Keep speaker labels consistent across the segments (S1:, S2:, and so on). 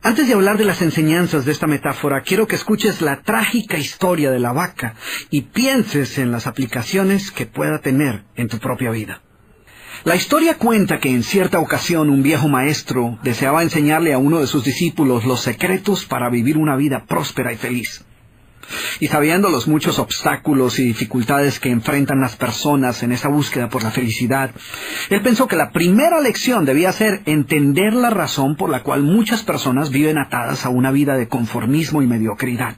S1: Antes de hablar de las enseñanzas de esta metáfora, quiero que escuches la trágica historia de la vaca y pienses en las aplicaciones que pueda tener en tu propia vida. La historia cuenta que en cierta ocasión un viejo maestro deseaba enseñarle a uno de sus discípulos los secretos para vivir una vida próspera y feliz. Y sabiendo los muchos obstáculos y dificultades que enfrentan las personas en esa búsqueda por la felicidad, él pensó que la primera lección debía ser entender la razón por la cual muchas personas viven atadas a una vida de conformismo y mediocridad.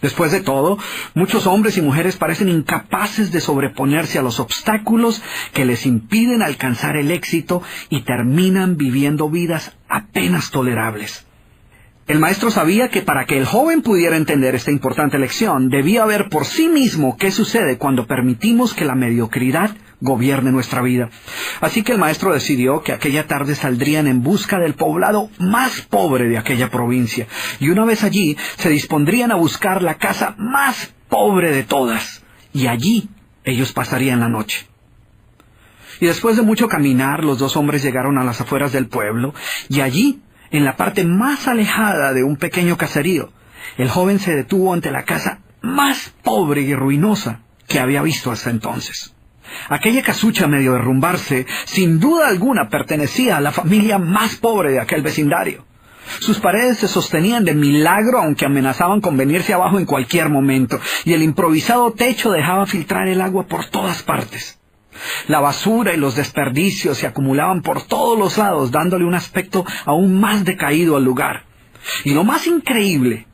S1: Después de todo, muchos hombres y mujeres parecen incapaces de sobreponerse a los obstáculos que les impiden alcanzar el éxito y terminan viviendo vidas apenas tolerables. El maestro sabía que para que el joven pudiera entender esta importante lección, debía ver por sí mismo qué sucede cuando permitimos que la mediocridad gobierne nuestra vida. Así que el maestro decidió que aquella tarde saldrían en busca del poblado más pobre de aquella provincia, y una vez allí se dispondrían a buscar la casa más pobre de todas, y allí ellos pasarían la noche. Y después de mucho caminar, los dos hombres llegaron a las afueras del pueblo, y allí, en la parte más alejada de un pequeño caserío, el joven se detuvo ante la casa más pobre y ruinosa que había visto hasta entonces. Aquella casucha, medio derrumbarse, sin duda alguna pertenecía a la familia más pobre de aquel vecindario. Sus paredes se sostenían de milagro, aunque amenazaban con venirse abajo en cualquier momento, y el improvisado techo dejaba filtrar el agua por todas partes. La basura y los desperdicios se acumulaban por todos los lados, dándole un aspecto aún más decaído al lugar. Y lo más increíble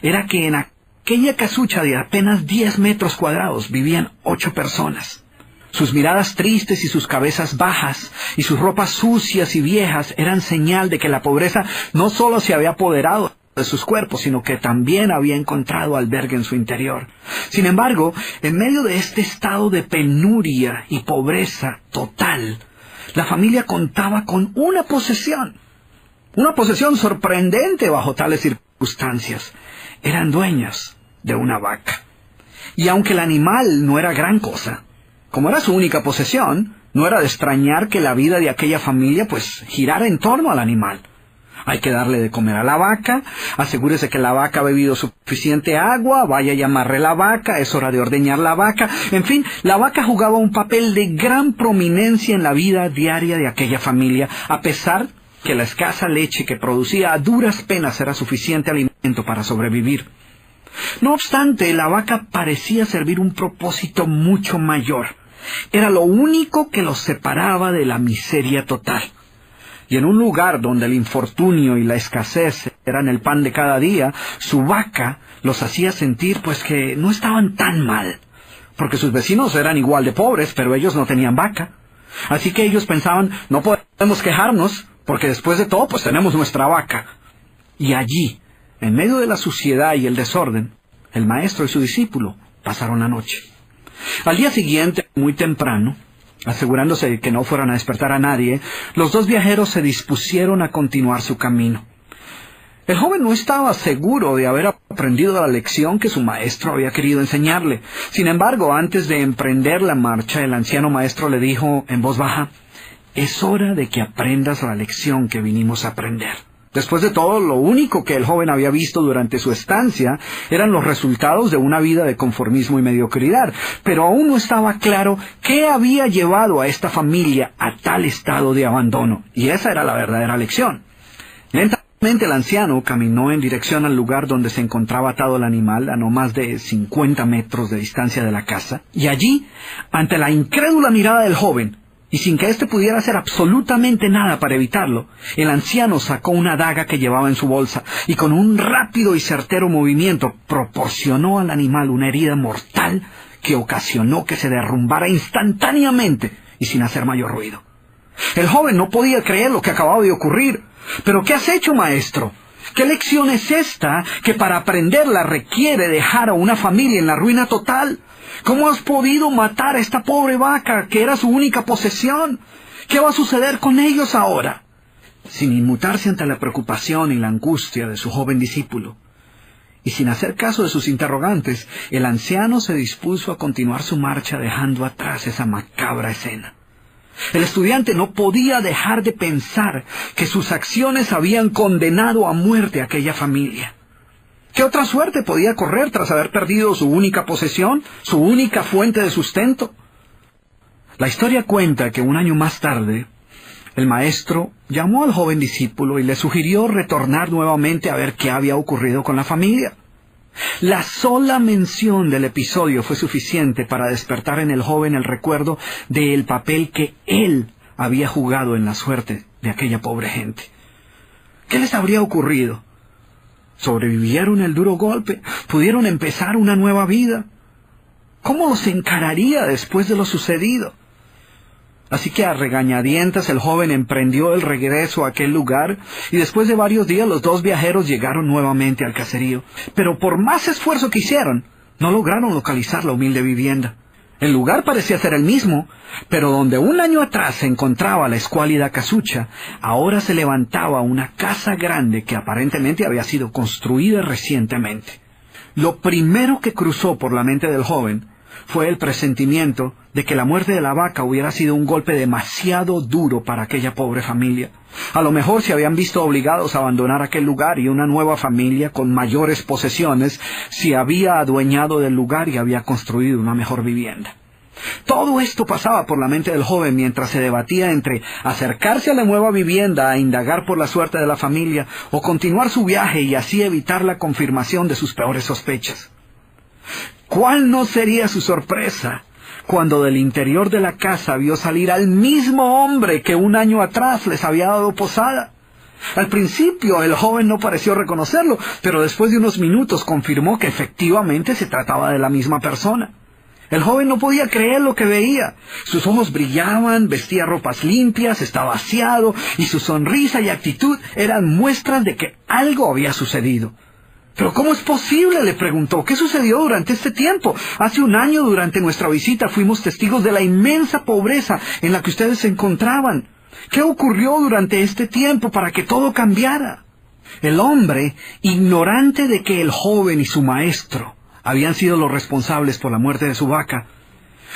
S1: era que en aquella casucha de apenas 10 metros cuadrados vivían 8 personas. Sus miradas tristes y sus cabezas bajas y sus ropas sucias y viejas eran señal de que la pobreza no solo se había apoderado de sus cuerpos, sino que también había encontrado albergue en su interior. Sin embargo, en medio de este estado de penuria y pobreza total, la familia contaba con una posesión sorprendente bajo tales circunstancias. Eran dueños de una vaca. Y aunque el animal no era gran cosa, como era su única posesión, no era de extrañar que la vida de aquella familia girara en torno al animal. Hay que darle de comer a la vaca, asegúrese que la vaca ha bebido suficiente agua, vaya y amarre la vaca, es hora de ordeñar la vaca. En fin, la vaca jugaba un papel de gran prominencia en la vida diaria de aquella familia, a pesar que la escasa leche que producía a duras penas era suficiente alimento para sobrevivir. No obstante, la vaca parecía servir un propósito mucho mayor. Era lo único que los separaba de la miseria total. Y en un lugar donde el infortunio y la escasez eran el pan de cada día, su vaca los hacía sentir que no estaban tan mal, porque sus vecinos eran igual de pobres, pero ellos no tenían vaca. Así que ellos pensaban, no podemos quejarnos, porque después de todo tenemos nuestra vaca. Y allí, en medio de la suciedad y el desorden, el maestro y su discípulo pasaron la noche. Al día siguiente, muy temprano, asegurándose de que no fueran a despertar a nadie, los dos viajeros se dispusieron a continuar su camino. El joven no estaba seguro de haber aprendido la lección que su maestro había querido enseñarle. Sin embargo, antes de emprender la marcha, el anciano maestro le dijo en voz baja, «Es hora de que aprendas la lección que vinimos a aprender». Después de todo, lo único que el joven había visto durante su estancia eran los resultados de una vida de conformismo y mediocridad, pero aún no estaba claro qué había llevado a esta familia a tal estado de abandono, y esa era la verdadera lección. Lentamente el anciano caminó en dirección al lugar donde se encontraba atado el animal, a no más de 50 metros de distancia de la casa, y allí, ante la incrédula mirada del joven, y sin que éste pudiera hacer absolutamente nada para evitarlo, el anciano sacó una daga que llevaba en su bolsa y con un rápido y certero movimiento proporcionó al animal una herida mortal que ocasionó que se derrumbara instantáneamente y sin hacer mayor ruido. El joven no podía creer lo que acababa de ocurrir. «¿Pero qué has hecho, maestro? ¿Qué lección es esta que para aprenderla requiere dejar a una familia en la ruina total? ¿Cómo has podido matar a esta pobre vaca, que era su única posesión? ¿Qué va a suceder con ellos ahora?» Sin inmutarse ante la preocupación y la angustia de su joven discípulo, y sin hacer caso de sus interrogantes, el anciano se dispuso a continuar su marcha dejando atrás esa macabra escena. El estudiante no podía dejar de pensar que sus acciones habían condenado a muerte a aquella familia. ¿Qué otra suerte podía correr tras haber perdido su única posesión, su única fuente de sustento? La historia cuenta que un año más tarde, el maestro llamó al joven discípulo y le sugirió retornar nuevamente a ver qué había ocurrido con la familia. La sola mención del episodio fue suficiente para despertar en el joven el recuerdo del papel que él había jugado en la suerte de aquella pobre gente. ¿Qué les habría ocurrido? ¿Sobrevivieron el duro golpe? ¿Pudieron empezar una nueva vida? ¿Cómo los encararía después de lo sucedido? Así que a regañadientas el joven emprendió el regreso a aquel lugar y después de varios días los dos viajeros llegaron nuevamente al caserío. Pero por más esfuerzo que hicieron, no lograron localizar la humilde vivienda. El lugar parecía ser el mismo, pero donde un año atrás se encontraba la escuálida casucha, ahora se levantaba una casa grande que aparentemente había sido construida recientemente. Lo primero que cruzó por la mente del joven fue el presentimiento de que la muerte de la vaca hubiera sido un golpe demasiado duro para aquella pobre familia. A lo mejor se habían visto obligados a abandonar aquel lugar y una nueva familia con mayores posesiones se había adueñado del lugar y había construido una mejor vivienda. Todo esto pasaba por la mente del joven mientras se debatía entre acercarse a la nueva vivienda a indagar por la suerte de la familia o continuar su viaje y así evitar la confirmación de sus peores sospechas. ¿Cuál no sería su sorpresa cuando del interior de la casa vio salir al mismo hombre que un año atrás les había dado posada? Al principio el joven no pareció reconocerlo, pero después de unos minutos confirmó que efectivamente se trataba de la misma persona. El joven no podía creer lo que veía. Sus ojos brillaban, vestía ropas limpias, estaba aseado, y su sonrisa y actitud eran muestras de que algo había sucedido. ¿Pero cómo es posible?, le preguntó. ¿Qué sucedió durante este tiempo? Hace un año, durante nuestra visita, fuimos testigos de la inmensa pobreza en la que ustedes se encontraban. ¿Qué ocurrió durante este tiempo para que todo cambiara? El hombre, ignorante de que el joven y su maestro habían sido los responsables por la muerte de su vaca,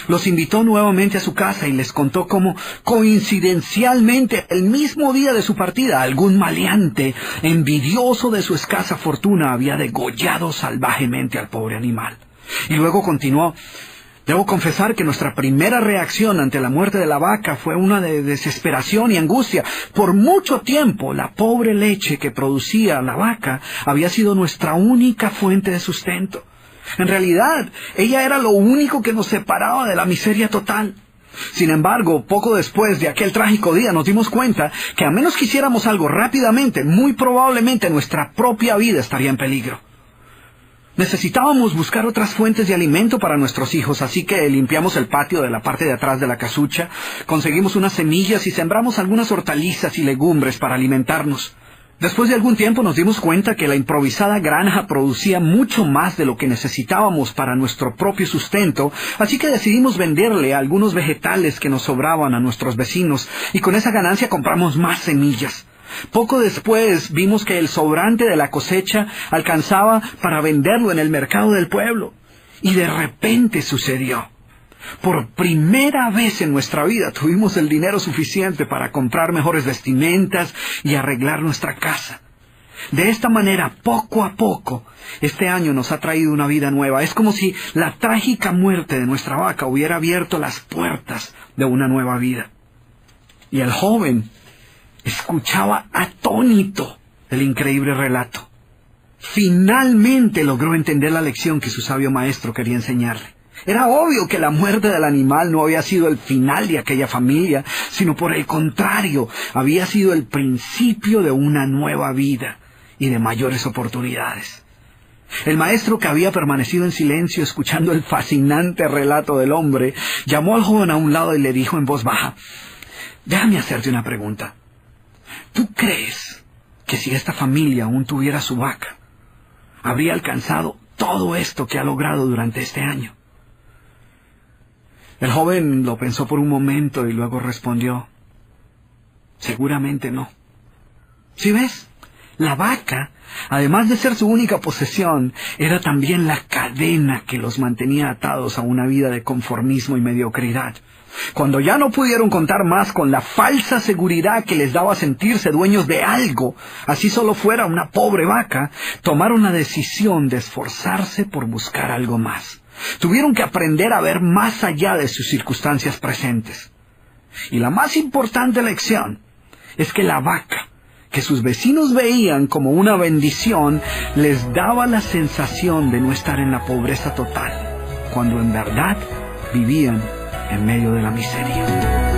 S1: los invitó nuevamente a su casa y les contó cómo, coincidencialmente, el mismo día de su partida, algún maleante, envidioso de su escasa fortuna, había degollado salvajemente al pobre animal. Y luego continuó: debo confesar que nuestra primera reacción ante la muerte de la vaca fue una de desesperación y angustia. Por mucho tiempo, la pobre leche que producía la vaca había sido nuestra única fuente de sustento. En realidad, ella era lo único que nos separaba de la miseria total. Sin embargo, poco después de aquel trágico día nos dimos cuenta que a menos que hiciéramos algo rápidamente, muy probablemente nuestra propia vida estaría en peligro. Necesitábamos buscar otras fuentes de alimento para nuestros hijos, así que limpiamos el patio de la parte de atrás de la casucha, conseguimos unas semillas y sembramos algunas hortalizas y legumbres para alimentarnos. Después de algún tiempo nos dimos cuenta que la improvisada granja producía mucho más de lo que necesitábamos para nuestro propio sustento, así que decidimos venderle algunos vegetales que nos sobraban a nuestros vecinos, y con esa ganancia compramos más semillas. Poco después vimos que el sobrante de la cosecha alcanzaba para venderlo en el mercado del pueblo, y de repente sucedió. Por primera vez en nuestra vida tuvimos el dinero suficiente para comprar mejores vestimentas y arreglar nuestra casa. De esta manera, poco a poco, este año nos ha traído una vida nueva. Es como si la trágica muerte de nuestra vaca hubiera abierto las puertas de una nueva vida. Y el joven escuchaba atónito el increíble relato. Finalmente logró entender la lección que su sabio maestro quería enseñarle. Era obvio que la muerte del animal no había sido el final de aquella familia, sino por el contrario, había sido el principio de una nueva vida y de mayores oportunidades. El maestro, que había permanecido en silencio escuchando el fascinante relato del hombre, llamó al joven a un lado y le dijo en voz baja: déjame hacerte una pregunta. ¿Tú crees que si esta familia aún tuviera su vaca, habría alcanzado todo esto que ha logrado durante este año? El joven lo pensó por un momento y luego respondió: seguramente no. ¿Sí ves? La vaca, además de ser su única posesión, era también la cadena que los mantenía atados a una vida de conformismo y mediocridad. Cuando ya no pudieron contar más con la falsa seguridad que les daba sentirse dueños de algo, así solo fuera una pobre vaca, tomaron la decisión de esforzarse por buscar algo más. Tuvieron que aprender a ver más allá de sus circunstancias presentes. Y la más importante lección es que la vaca, que sus vecinos veían como una bendición, les daba la sensación de no estar en la pobreza total, cuando en verdad vivían en medio de la miseria.